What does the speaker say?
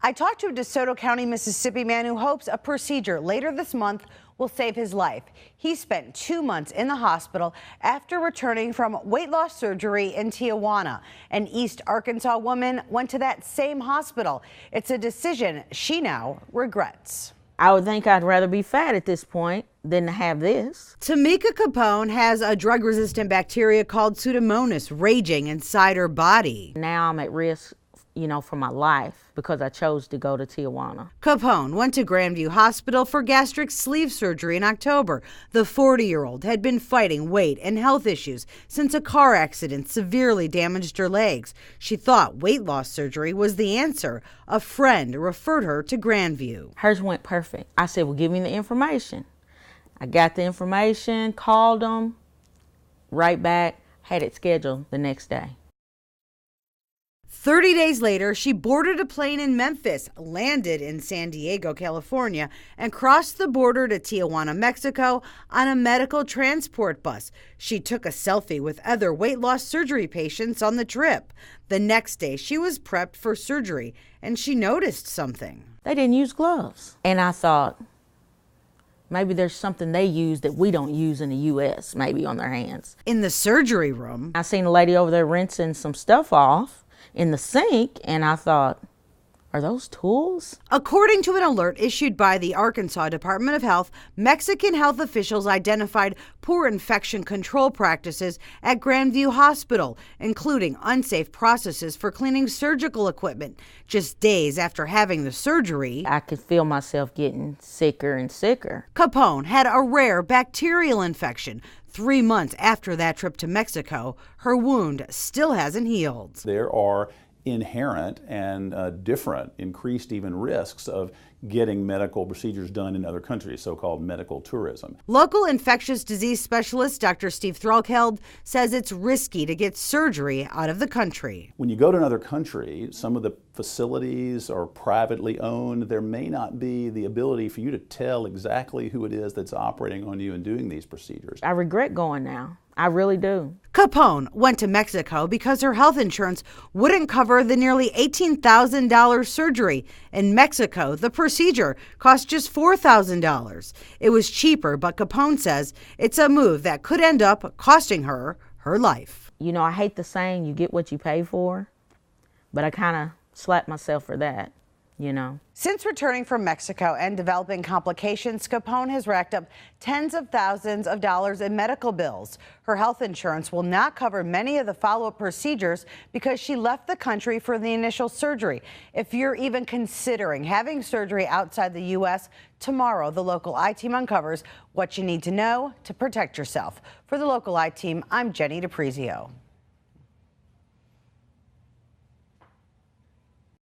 I talked to a DeSoto County, Mississippi man who hopes a procedure later this month will save his life. He spent 2 months in the hospital after returning from weight loss surgery in Tijuana. An East Arkansas woman went to that same hospital. It's a decision she now regrets. I would think I'd rather be fat at this point than to have this. Tamika Capone has a drug-resistant bacteria called Pseudomonas raging inside her body. Now I'm at risk, for my life because I chose to go to Tijuana. Capone went to Grandview Hospital for gastric sleeve surgery in October. The 40-year-old had been fighting weight and health issues since a car accident severely damaged her legs. She thought weight loss surgery was the answer. A friend referred her to Grandview. Hers went perfect. I said, well, give me the information. I got the information, called them, right back, had it scheduled the next day. 30 days later, she boarded a plane in Memphis, landed in San Diego, California, and crossed the border to Tijuana, Mexico on a medical transport bus. She took a selfie with other weight loss surgery patients on the trip. The next day, she was prepped for surgery, and she noticed something. They didn't use gloves. And I thought, maybe there's something they use that we don't use in the U.S., maybe on their hands. In the surgery room, I seen a lady over there rinsing some stuff off in the sink, and I thought, are those tools? According to an alert issued by the Arkansas Department of Health, Mexican health officials identified poor infection control practices at Grandview Hospital, including unsafe processes for cleaning surgical equipment. Just days after having the surgery, I could feel myself getting sicker and sicker. Capone had a rare bacterial infection. 3 months after that trip to Mexico, her wound still hasn't healed. There are inherent and different, increased even risks of getting medical procedures done in other countries, so-called medical tourism. Local infectious disease specialist Dr. Steve Threlkeld says it's risky to get surgery out of the country. When you go to another country, some of the facilities are privately owned. There may not be the ability for you to tell exactly who it is that's operating on you and doing these procedures. I regret going now. I really do. Capone went to Mexico because her health insurance wouldn't cover the nearly $18,000 surgery. In Mexico, the procedure cost just $4,000. It was cheaper, but Capone says it's a move that could end up costing her her life. I hate the saying, you get what you pay for, but I kind of slapped myself for that. Since returning from Mexico and developing complications, Capone has racked up tens of thousands of dollars in medical bills. Her health insurance will not cover many of the follow-up procedures because she left the country for the initial surgery. If you're even considering having surgery outside the U.S., tomorrow the Local I-Team uncovers what you need to know to protect yourself. For the Local I-Team, I'm Jenny DiPrizio.